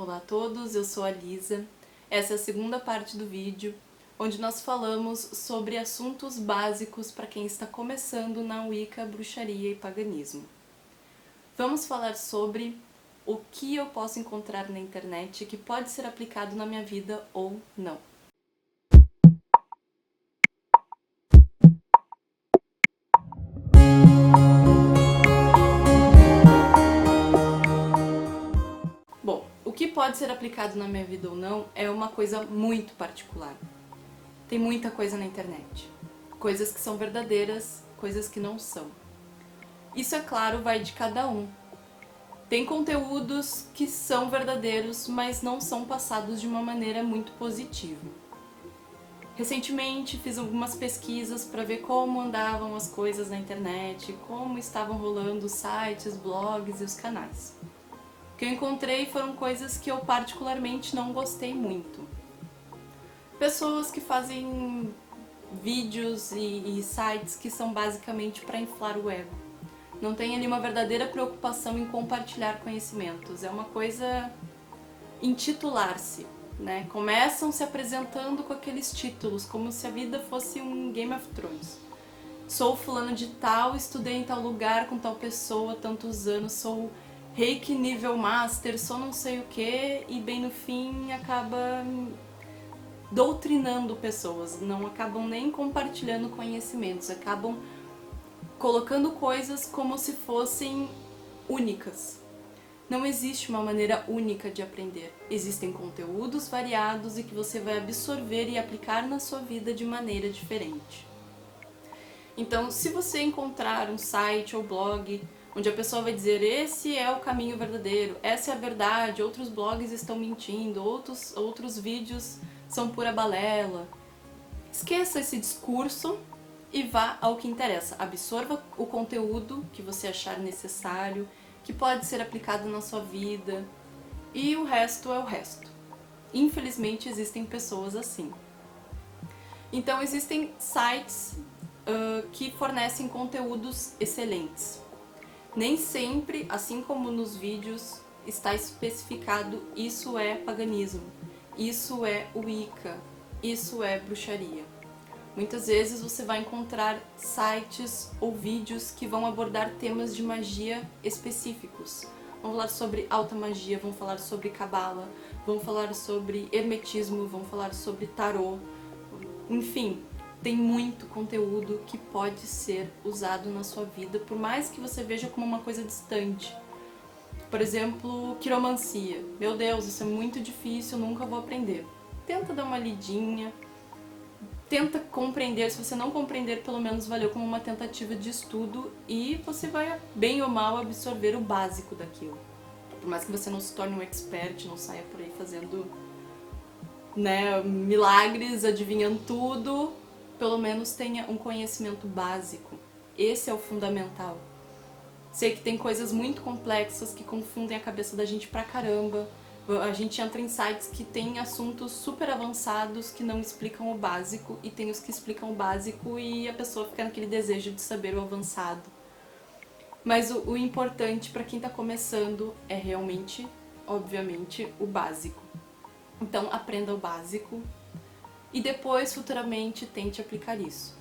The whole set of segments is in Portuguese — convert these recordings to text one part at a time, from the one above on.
Olá a todos, eu sou a Lisa. Essa é a segunda parte do vídeo, onde nós falamos sobre assuntos básicos para quem está começando na Wicca, bruxaria e paganismo. Vamos falar sobre o que eu posso encontrar na internet que pode ser aplicado na minha vida ou não. Bom, o que pode ser aplicado na minha vida ou não é uma coisa muito particular. Tem muita coisa na internet. Coisas que são verdadeiras, coisas que não são. Isso, é claro, vai de cada um. Tem conteúdos que são verdadeiros, mas não são passados de uma maneira muito positiva. Recentemente fiz algumas pesquisas para ver como andavam as coisas na internet, como estavam rolando os sites, blogs e os canais. O que eu encontrei foram coisas que eu particularmente não gostei muito. Pessoas que fazem vídeos e sites que são basicamente para inflar o ego. Não tem ali uma verdadeira preocupação em compartilhar conhecimentos. É uma coisa intitular-se, né? Começam se apresentando com aqueles títulos, como se a vida fosse um Game of Thrones. Sou fulano de tal, estudei em tal lugar com tal pessoa, tantos anos, sou reiki nível master, sou não sei o que, e bem no fim acaba doutrinando pessoas, não acabam nem compartilhando conhecimentos, acabam colocando coisas como se fossem únicas. Não existe uma maneira única de aprender. Existem conteúdos variados e que você vai absorver e aplicar na sua vida de maneira diferente. Então, se você encontrar um site ou blog onde a pessoa vai dizer esse é o caminho verdadeiro, essa é a verdade, outros blogs estão mentindo, outros vídeos são pura balela, esqueça esse discurso e vá ao que interessa. Absorva o conteúdo que você achar necessário, que pode ser aplicado na sua vida, e o resto é o resto. Infelizmente existem pessoas assim. Então existem sites que fornecem conteúdos excelentes. Nem sempre, assim como nos vídeos, está especificado isso é paganismo, isso é Wicca, isso é bruxaria. Muitas vezes você vai encontrar sites ou vídeos que vão abordar temas de magia específicos. Vão falar sobre alta magia, vão falar sobre cabala, vão falar sobre hermetismo, vão falar sobre tarô. Enfim, tem muito conteúdo que pode ser usado na sua vida, por mais que você veja como uma coisa distante. Por exemplo, quiromancia. Meu Deus, isso é muito difícil, eu nunca vou aprender. Tenta dar uma lidinha. Tenta compreender, se você não compreender, pelo menos valeu como uma tentativa de estudo e você vai, bem ou mal, absorver o básico daquilo. Por mais que você não se torne um expert, não saia por aí fazendo, milagres, adivinhando tudo, pelo menos tenha um conhecimento básico. Esse é o fundamental. Sei que tem coisas muito complexas que confundem a cabeça da gente pra caramba. A gente entra em sites que tem assuntos super avançados que não explicam o básico, e tem os que explicam o básico e a pessoa fica naquele desejo de saber o avançado. Mas o importante para quem está começando é realmente, obviamente, o básico. Então aprenda o básico e depois, futuramente, tente aplicar isso.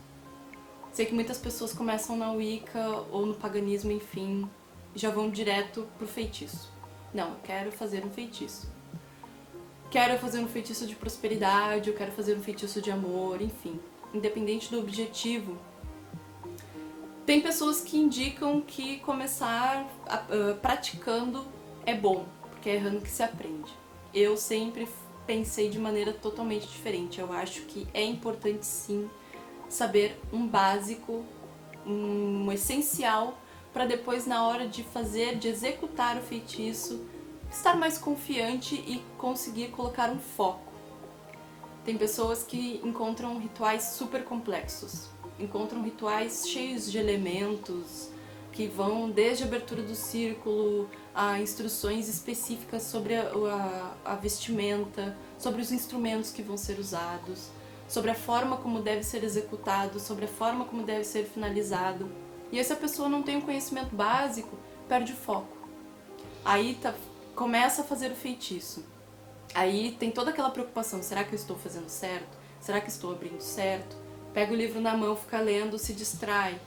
Sei que muitas pessoas começam na Wicca ou no paganismo, enfim, já vão direto pro feitiço. Não, eu quero fazer um feitiço. Quero fazer um feitiço de prosperidade, eu quero fazer um feitiço de amor, enfim. Independente do objetivo. Tem pessoas que indicam que começar praticando é bom, porque é errando que se aprende. Eu sempre pensei de maneira totalmente diferente. Eu acho que é importante sim saber um básico, um essencial, para depois, na hora de fazer, de executar o feitiço, estar mais confiante e conseguir colocar um foco. Tem pessoas que encontram rituais super complexos, encontram rituais cheios de elementos, que vão desde a abertura do círculo a instruções específicas sobre a vestimenta, sobre os instrumentos que vão ser usados, sobre a forma como deve ser executado, sobre a forma como deve ser finalizado. E se a pessoa não tem um conhecimento básico, perde o foco. Aí começa a fazer o feitiço. Aí tem toda aquela preocupação, será que eu estou fazendo certo? Será que estou abrindo certo? Pega o livro na mão, fica lendo, se distrai.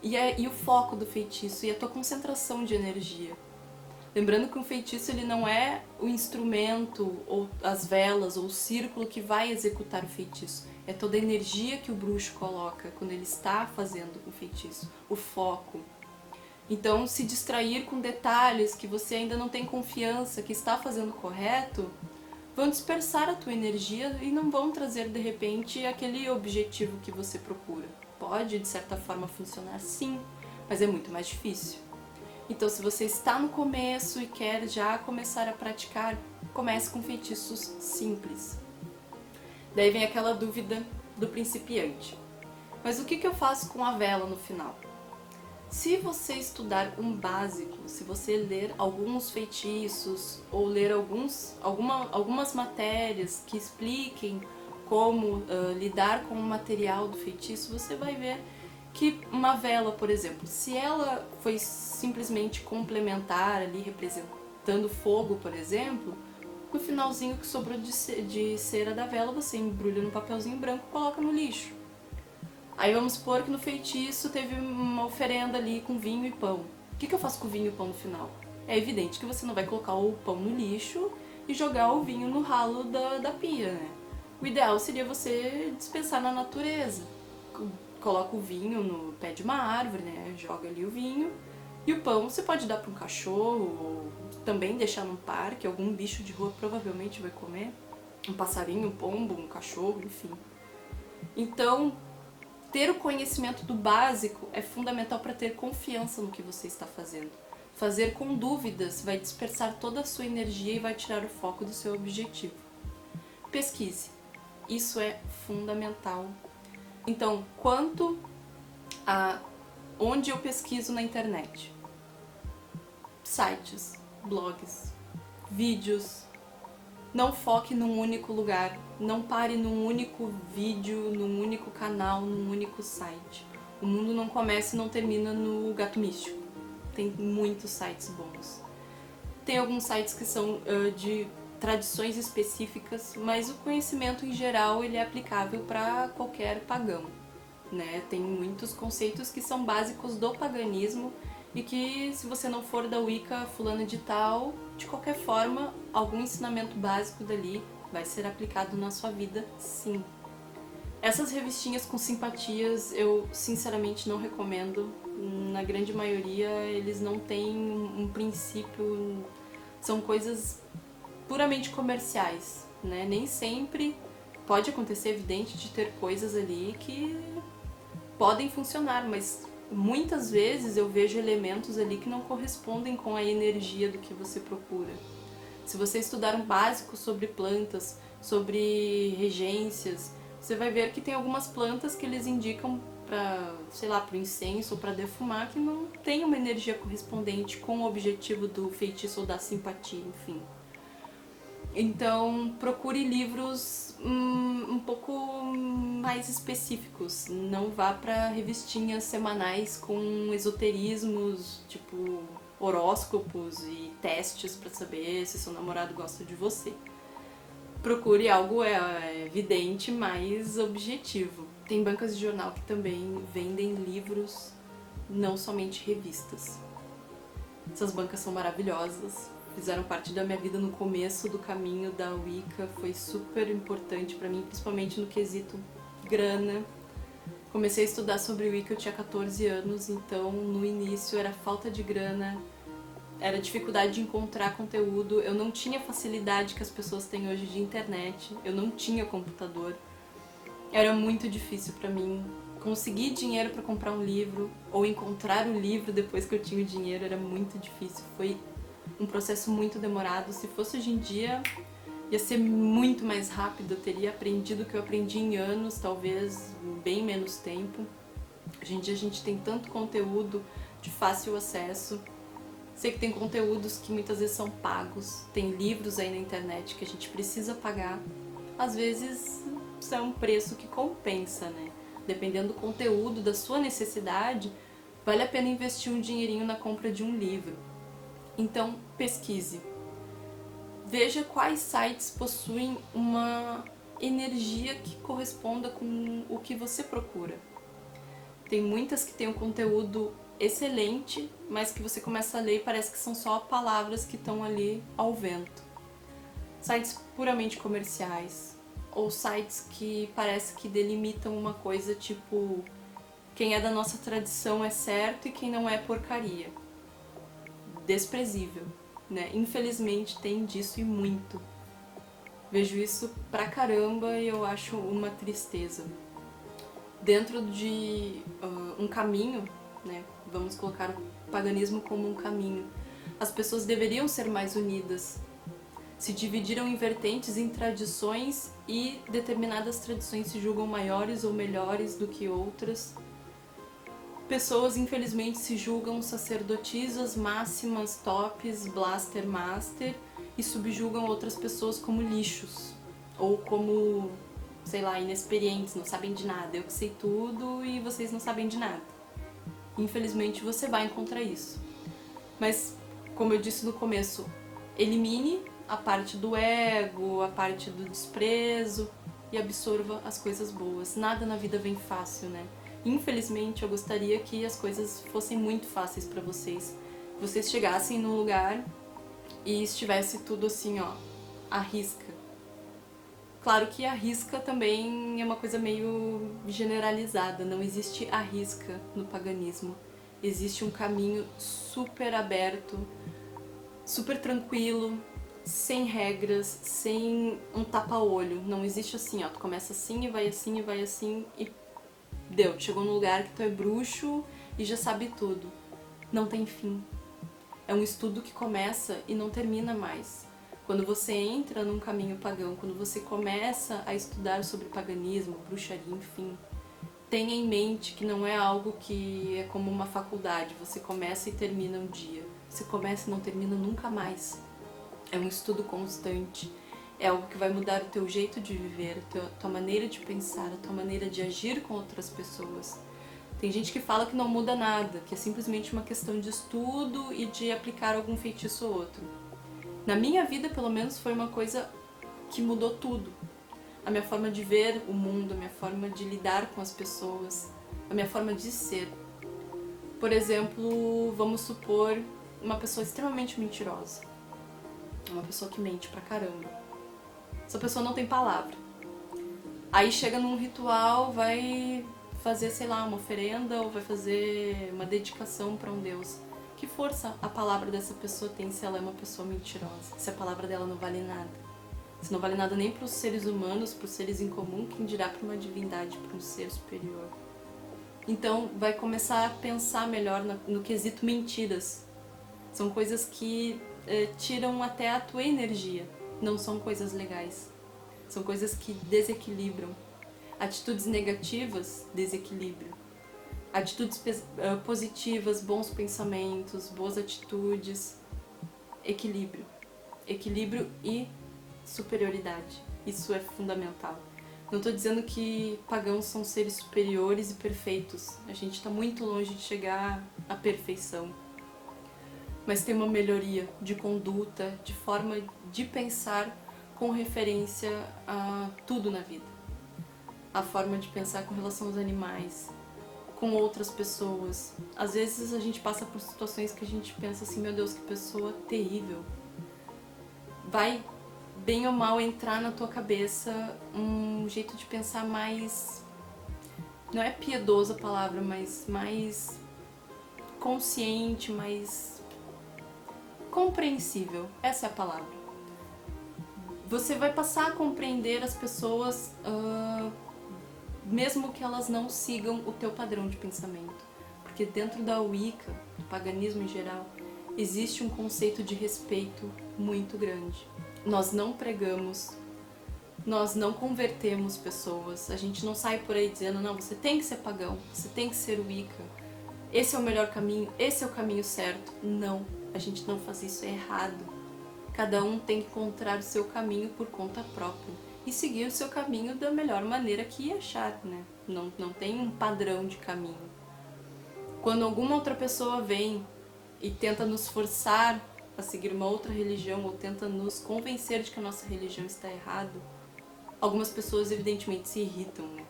E o foco do feitiço e a tua concentração de energia. Lembrando que um feitiço ele não é o instrumento, ou as velas, ou o círculo que vai executar o feitiço. É toda a energia que o bruxo coloca quando ele está fazendo o feitiço, o foco. Então, se distrair com detalhes que você ainda não tem confiança que está fazendo correto, vão dispersar a tua energia e não vão trazer, de repente, aquele objetivo que você procura. Pode, de certa forma, funcionar sim, mas é muito mais difícil. Então, se você está no começo e quer já começar a praticar, comece com feitiços simples. Daí vem aquela dúvida do principiante. Mas o que eu faço com a vela no final? Se você estudar um básico, se você ler alguns feitiços ou ler algumas matérias que expliquem como lidar com o material do feitiço, você vai ver que uma vela, por exemplo, se ela foi simplesmente complementar ali, representando fogo, por exemplo, no finalzinho que sobrou de cera da vela, você embrulha no papelzinho branco e coloca no lixo. Aí vamos supor que no feitiço teve uma oferenda ali com vinho e pão. O que eu faço com o vinho e o pão no final? É evidente que você não vai colocar o pão no lixo e jogar o vinho no ralo da pia, né? O ideal seria você dispensar na natureza. Coloca o vinho no pé de uma árvore, né? Joga ali o vinho. E o pão você pode dar para um cachorro ou também deixar num parque. Algum bicho de rua provavelmente vai comer. Um passarinho, um pombo, um cachorro, enfim. Então, ter o conhecimento do básico é fundamental para ter confiança no que você está fazendo. Fazer com dúvidas vai dispersar toda a sua energia e vai tirar o foco do seu objetivo. Pesquise. Isso é fundamental. Então, quanto a onde eu pesquiso na internet? Sites, blogs, vídeos. Não foque num único lugar, não pare num único vídeo, num único canal, num único site. O mundo não começa e não termina no Gato Místico. Tem muitos sites bons. Tem alguns sites que são de tradições específicas, mas o conhecimento em geral ele é aplicável para qualquer pagão, né? Tem muitos conceitos que são básicos do paganismo e que, se você não for da Wicca fulano de tal, de qualquer forma, algum ensinamento básico dali vai ser aplicado na sua vida, sim. Essas revistinhas com simpatias eu sinceramente não recomendo. Na grande maioria eles não têm um princípio, são coisas puramente comerciais, né? Nem sempre pode acontecer, evidente, de ter coisas ali que podem funcionar, mas muitas vezes eu vejo elementos ali que não correspondem com a energia do que você procura. Se você estudar um básico sobre plantas, sobre regências, você vai ver que tem algumas plantas que eles indicam para, sei lá, para o incenso ou para defumar, que não tem uma energia correspondente com o objetivo do feitiço ou da simpatia, enfim. Então, procure livros um pouco mais específicos. Não vá para revistinhas semanais com esoterismos, tipo horóscopos e testes para saber se seu namorado gosta de você. Procure algo evidente, mais objetivo. Tem bancas de jornal que também vendem livros, não somente revistas. Essas bancas são maravilhosas. Fizeram parte da minha vida no começo do caminho da Wicca, foi super importante pra mim, principalmente no quesito grana. Comecei a estudar sobre Wicca, eu tinha 14 anos, então no início era falta de grana, era dificuldade de encontrar conteúdo, eu não tinha facilidade que as pessoas têm hoje de internet, eu não tinha computador. Era muito difícil pra mim conseguir dinheiro pra comprar um livro ou encontrar o livro depois que eu tinha o dinheiro, era muito difícil, foi um processo muito demorado. Se fosse hoje em dia, ia ser muito mais rápido, eu teria aprendido o que eu aprendi em anos, talvez bem menos tempo. Hoje em dia a gente tem tanto conteúdo de fácil acesso. Sei que tem conteúdos que muitas vezes são pagos, tem livros aí na internet que a gente precisa pagar. Às vezes é um preço que compensa, né? Dependendo do conteúdo, da sua necessidade, vale a pena investir um dinheirinho na compra de um livro. Então, pesquise. Veja quais sites possuem uma energia que corresponda com o que você procura. Tem muitas que têm um conteúdo excelente, mas que você começa a ler e parece que são só palavras que estão ali ao vento. Sites puramente comerciais, ou sites que parece que delimitam uma coisa tipo quem é da nossa tradição é certo e quem não é porcaria. Desprezível, né? Infelizmente tem disso e muito. Vejo isso pra caramba e eu acho uma tristeza. Dentro de um caminho, né? Vamos colocar o paganismo como um caminho. As pessoas deveriam ser mais unidas. Se dividiram em vertentes, em tradições, e determinadas tradições se julgam maiores ou melhores do que outras. Pessoas, infelizmente, se julgam sacerdotisas, máximas, tops, blaster, master, e subjugam outras pessoas como lixos. Ou como, sei lá, inexperientes, não sabem de nada. Eu que sei tudo e vocês não sabem de nada. Infelizmente, você vai encontrar isso. Mas, como eu disse no começo, elimine a parte do ego, a parte do desprezo e absorva as coisas boas. Nada na vida vem fácil, né? Infelizmente, eu gostaria que as coisas fossem muito fáceis pra vocês. Que vocês chegassem num lugar e estivesse tudo assim, ó, à risca. Claro que a risca também é uma coisa meio generalizada, não existe a risca no paganismo. Existe um caminho super aberto, super tranquilo, sem regras, sem um tapa-olho. Não existe assim, ó, tu começa assim e vai assim e vai assim e deu, chegou num lugar que tu é bruxo e já sabe tudo. Não tem fim. É um estudo que começa e não termina mais. Quando você entra num caminho pagão, quando você começa a estudar sobre paganismo, bruxaria, enfim, tenha em mente que não é algo que é como uma faculdade, você começa e termina um dia. Você começa e não termina nunca mais. É um estudo constante. É algo que vai mudar o teu jeito de viver, a tua maneira de pensar, a tua maneira de agir com outras pessoas. Tem gente que fala que não muda nada, que é simplesmente uma questão de estudo e de aplicar algum feitiço ou outro. Na minha vida, pelo menos, foi uma coisa que mudou tudo. A minha forma de ver o mundo, a minha forma de lidar com as pessoas, a minha forma de ser. Por exemplo, vamos supor uma pessoa extremamente mentirosa. Uma pessoa que mente pra caramba. Essa pessoa não tem palavra. Aí chega num ritual, vai fazer, sei lá, uma oferenda ou vai fazer uma dedicação pra um deus. Que força a palavra dessa pessoa tem se ela é uma pessoa mentirosa? Se a palavra dela não vale nada? Se não vale nada nem pros seres humanos, pros seres em comum, quem dirá pra uma divindade, pra um ser superior? Então vai começar a pensar melhor no quesito mentiras. São coisas que tiram até a tua energia. Não são coisas legais. São coisas que desequilibram. Atitudes negativas, desequilíbrio. Atitudes positivas, bons pensamentos, boas atitudes, equilíbrio. Equilíbrio e superioridade. Isso é fundamental. Não estou dizendo que pagãos são seres superiores e perfeitos. A gente está muito longe de chegar à perfeição. Mas tem uma melhoria de conduta, de forma de pensar com referência a tudo na vida. A forma de pensar com relação aos animais, com outras pessoas. Às vezes a gente passa por situações que a gente pensa assim, meu Deus, que pessoa terrível. Vai, bem ou mal, entrar na tua cabeça um jeito de pensar mais... Não é piedoso a palavra, mas mais consciente, mais compreensível. Essa é a palavra. Você vai passar a compreender as pessoas, mesmo que elas não sigam o teu padrão de pensamento. Porque dentro da Wicca, do paganismo em geral, existe um conceito de respeito muito grande. Nós não pregamos, nós não convertemos pessoas, a gente não sai por aí dizendo, não, você tem que ser pagão, você tem que ser Wicca, esse é o melhor caminho, esse é o caminho certo. Não, a gente não faz isso, é errado. Cada um tem que encontrar o seu caminho por conta própria e seguir o seu caminho da melhor maneira que achar, né? Não tem um padrão de caminho. Quando alguma outra pessoa vem e tenta nos forçar a seguir uma outra religião ou tenta nos convencer de que a nossa religião está errada, algumas pessoas evidentemente se irritam, né?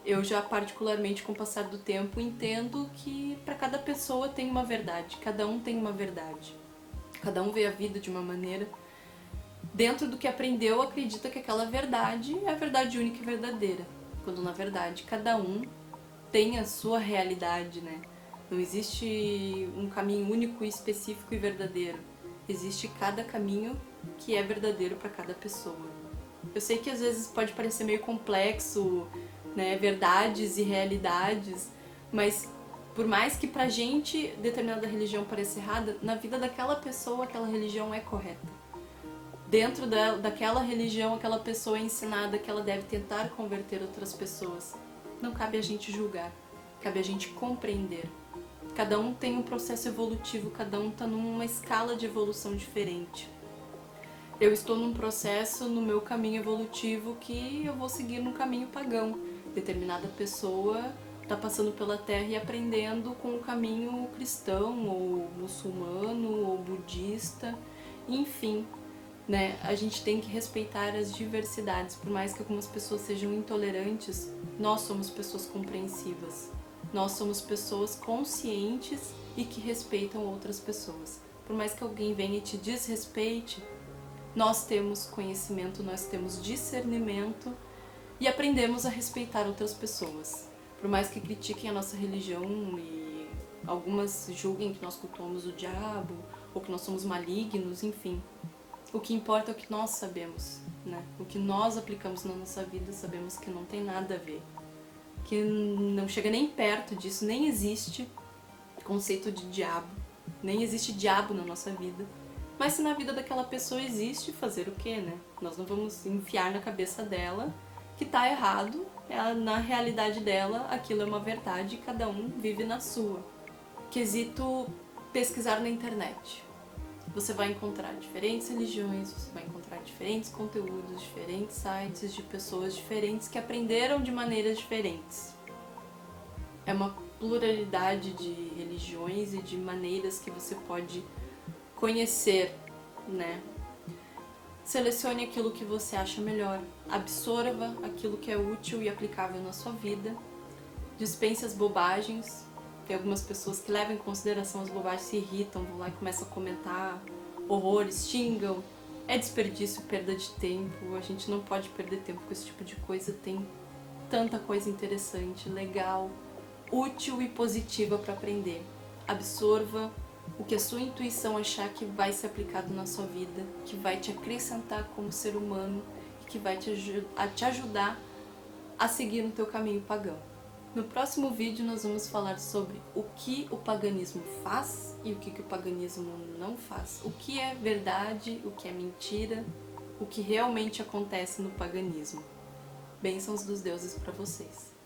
Eu já particularmente, com o passar do tempo, entendo que para cada pessoa tem uma verdade, cada um tem uma verdade. Cada um vê a vida de uma maneira. Dentro do que aprendeu, acredita que aquela verdade é a verdade única e verdadeira. Quando na verdade cada um tem a sua realidade, né? Não existe um caminho único, específico e verdadeiro. Existe cada caminho que é verdadeiro para cada pessoa. Eu sei que às vezes pode parecer meio complexo, né? Verdades e realidades, mas por mais que pra gente determinada religião pareça errada, na vida daquela pessoa aquela religião é correta. Dentro daquela religião, aquela pessoa é ensinada que ela deve tentar converter outras pessoas. Não cabe a gente julgar, cabe a gente compreender. Cada um tem um processo evolutivo, cada um está numa escala de evolução diferente. Eu estou num processo, no meu caminho evolutivo, que eu vou seguir num caminho pagão. Determinada pessoa está passando pela Terra e aprendendo com o caminho cristão, ou muçulmano, ou budista, enfim. Né? A gente tem que respeitar as diversidades, por mais que algumas pessoas sejam intolerantes, nós somos pessoas compreensivas. Nós somos pessoas conscientes e que respeitam outras pessoas. Por mais que alguém venha e te desrespeite, nós temos conhecimento, nós temos discernimento e aprendemos a respeitar outras pessoas. Por mais que critiquem a nossa religião e algumas julguem que nós cultuamos o diabo ou que nós somos malignos, enfim. O que importa é o que nós sabemos, né? O que nós aplicamos na nossa vida, sabemos que não tem nada a ver. Que não chega nem perto disso, nem existe conceito de diabo. Nem existe diabo na nossa vida. Mas se na vida daquela pessoa existe, fazer o quê, né? Nós não vamos enfiar na cabeça dela que tá errado, na realidade dela aquilo é uma verdade e cada um vive na sua. Quesito pesquisar na internet. Você vai encontrar diferentes religiões, você vai encontrar diferentes conteúdos, diferentes sites de pessoas diferentes que aprenderam de maneiras diferentes. É uma pluralidade de religiões e de maneiras que você pode conhecer, né? Selecione aquilo que você acha melhor, absorva aquilo que é útil e aplicável na sua vida, dispense as bobagens. Tem algumas pessoas que levam em consideração as bobagens, se irritam, vão lá e começam a comentar horrores, xingam. É desperdício, perda de tempo. A gente não pode perder tempo com esse tipo de coisa. Tem tanta coisa interessante, legal, útil e positiva para aprender. Absorva o que a sua intuição achar que vai ser aplicado na sua vida, que vai te acrescentar como ser humano e que vai te ajudar a seguir no teu caminho pagão. No próximo vídeo nós vamos falar sobre o que o paganismo faz e o que o paganismo não faz. O que é verdade, o que é mentira, o que realmente acontece no paganismo. Bênçãos dos deuses para vocês.